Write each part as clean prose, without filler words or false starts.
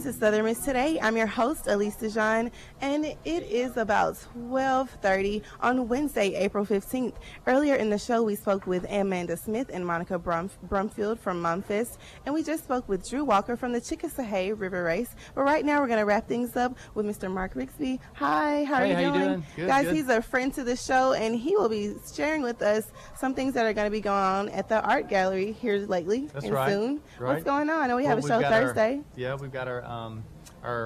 Welcome to Southern Miss Today. I'm your host, Elise DeJean, and it is about 12:30 on Wednesday, April 15th. Earlier in the show, we spoke with Amanda Smith and Monica Brumfield from Momfest, and we just spoke with Drew Walker from the Chickasahey River Race. But right now, we're going to wrap things up with Mr. Mark Rigsby. Hi, how are you doing? Good, Guys, good. He's a friend to the show, and he will be sharing with us some things that are going to be going on at the art gallery here lately and soon. Right. What's going on? I know we have a show Thursday. We've got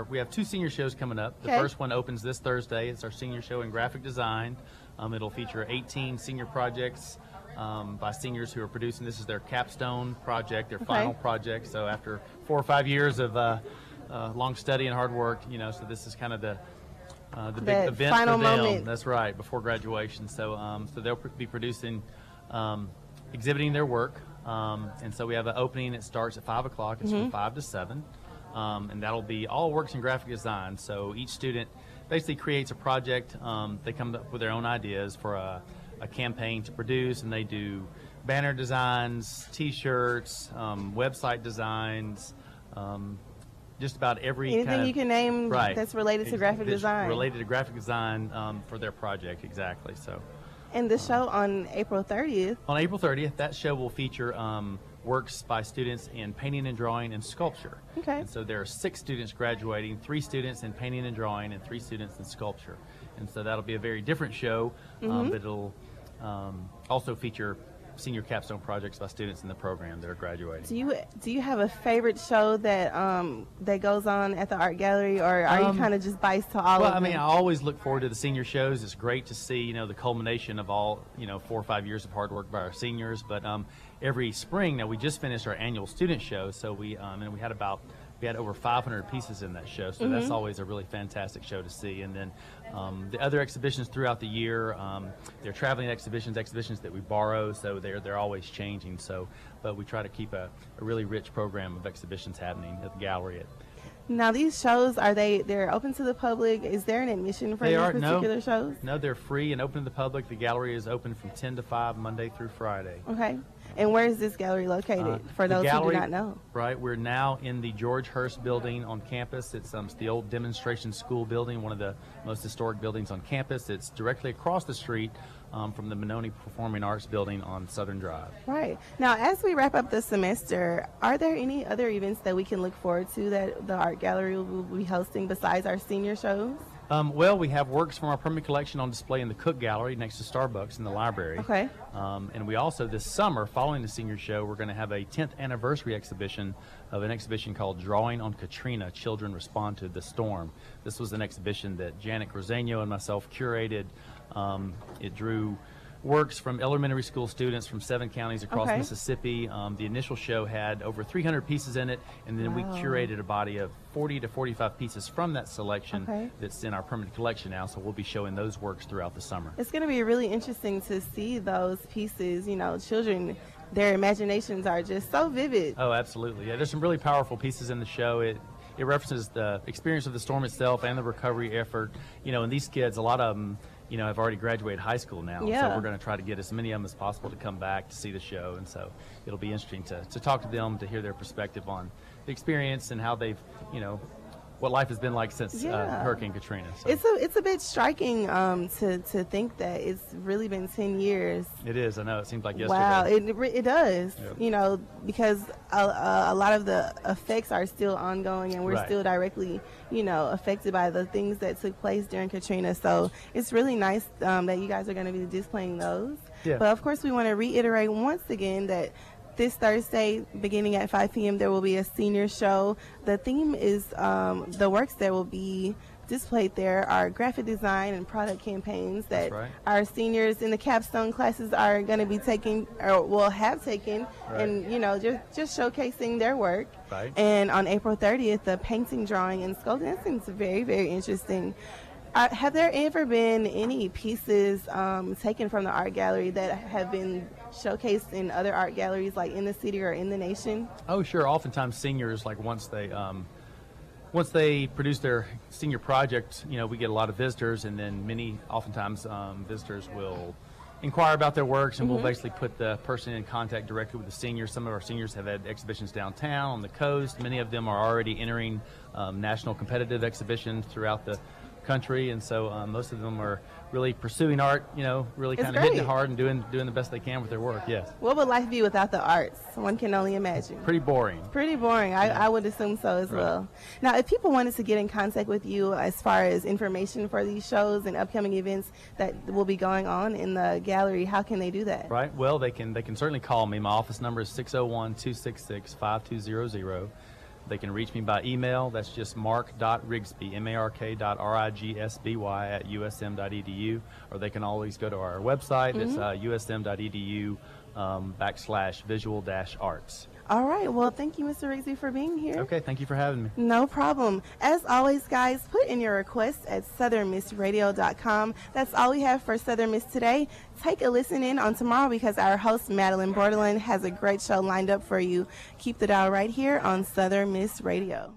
we have two senior shows coming up. The Okay. first one opens this Thursday. It's our senior show in graphic design. It'll feature 18 senior projects by seniors who are producing. This is their capstone project, their final project. So after 4 or 5 years of long study and hard work, so this is kind of the big event final for them. moment. That's right, before graduation. So they'll be producing, exhibiting their work. And so we have an opening. It starts at 5 o'clock. It's from 5 to 7. And that'll be all works in graphic design. So each student basically creates a project. They come up with their own ideas for a campaign to produce, and they do banner designs, T-shirts, website designs, just about anything you can name that's related to graphic design. Related to graphic design for their project, exactly. So. And the show on April 30th. On April 30th, that show will feature works by students in painting and drawing and sculpture. Okay. And so there are 6 students graduating, 3 students in painting and drawing, and 3 students in sculpture. And so that'll be a very different show, but it'll also feature senior capstone projects by students in the program that are graduating. Do you have a favorite show that that goes on at the art gallery, or are you kind of just biased to all of them? Well, I mean, I always look forward to the senior shows. It's great to see, the culmination of all, 4 or 5 years of hard work by our seniors. But every spring, now we just finished our annual student show, so we had over 500 pieces in that show, so that's always a really fantastic show to see. And then the other exhibitions throughout the year, they're traveling exhibitions that we borrow, so they're always changing. So, but we try to keep a really rich program of exhibitions happening at the gallery. Now, these shows, they're open to the public? Is there an admission for these particular shows? No, they're free and open to the public. The gallery is open from 10 to 5, Monday through Friday. Okay. And where is this gallery located, for those who do not know? Right, we're now in the George Hurst building on campus. It's the old demonstration school building, one of the most historic buildings on campus. It's directly across the street from the Benoni Performing Arts building on Southern Drive. Right. Now, as we wrap up the semester, are there any other events that we can look forward to that the art gallery will be hosting besides our senior shows? Well, we have works from our permanent collection on display in the Cook Gallery next to Starbucks in the library. Okay. And we also, this summer, following the senior show, we're going to have a 10th anniversary exhibition of an exhibition called Drawing on Katrina, Children Respond to the Storm. This was an exhibition that Janet Griseno and myself curated. It drew works from elementary school students from 7 counties across Mississippi. The initial show had over 300 pieces in it, and then we curated a body of 40 to 45 pieces from that selection that's in our permanent collection now, so we'll be showing those works throughout the summer. It's going to be really interesting to see those pieces. Children, their imaginations are just so vivid. Oh, absolutely. Yeah, there's some really powerful pieces in the show. It references the experience of the storm itself and the recovery effort. And these kids, a lot of them, have already graduated high school now. So we're going to try to get as many of them as possible to come back to see the show. And so it'll be interesting to talk to them, to hear their perspective on the experience and how they've, what life has been like since Hurricane Katrina. So. It's a bit striking to think that it's really been 10 years. It is. I know. It seems like yesterday. Wow, it does. Yep. Because a lot of the effects are still ongoing, and we're still directly, affected by the things that took place during Katrina. So it's really nice that you guys are going to be displaying those. Yeah. But of course, we want to reiterate once again that this Thursday, beginning at 5 p.m., there will be a senior show. The theme is the works that will be displayed there are graphic design and product campaigns that our seniors in the capstone classes are going to be taking, or will have taken, and just showcasing their work. Right. And on April 30th, the painting, drawing, and sculpting. That seems very, very interesting. Have there ever been any pieces taken from the art gallery that have been showcased in other art galleries, like in the city or in the nation? Oh, sure. Oftentimes seniors, like once they produce their senior project, we get a lot of visitors, and then oftentimes visitors will, inquire about their works, and we'll basically put the person in contact directly with the seniors. Some of our seniors have had exhibitions downtown, on the coast. Many of them are already entering national competitive exhibitions throughout the country, and so most of them are really pursuing art, really kind of hitting it hard and doing the best they can with their work. Yes. What would life be without the arts? One can only imagine. Pretty boring. Pretty boring. I would assume so as well. Now, if people wanted to get in contact with you as far as information for these shows and upcoming events that will be going on in the gallery, how can they do that? Right. Well, they can certainly call me. My office number is 601-266-5200. They can reach me by email. That's just mark.rigsby, mark.rigsby at usm.edu. Or they can always go to our website. It's usm.edu /visual-arts. All right. Well, thank you, Mr. Rigsby, for being here. Okay. Thank you for having me. No problem. As always, guys, put in your requests at southernmissradio.com. That's all we have for Southern Miss today. Take a listen in on tomorrow because our host, Madeline Borderland, has a great show lined up for you. Keep the dial right here on Southern Miss Radio.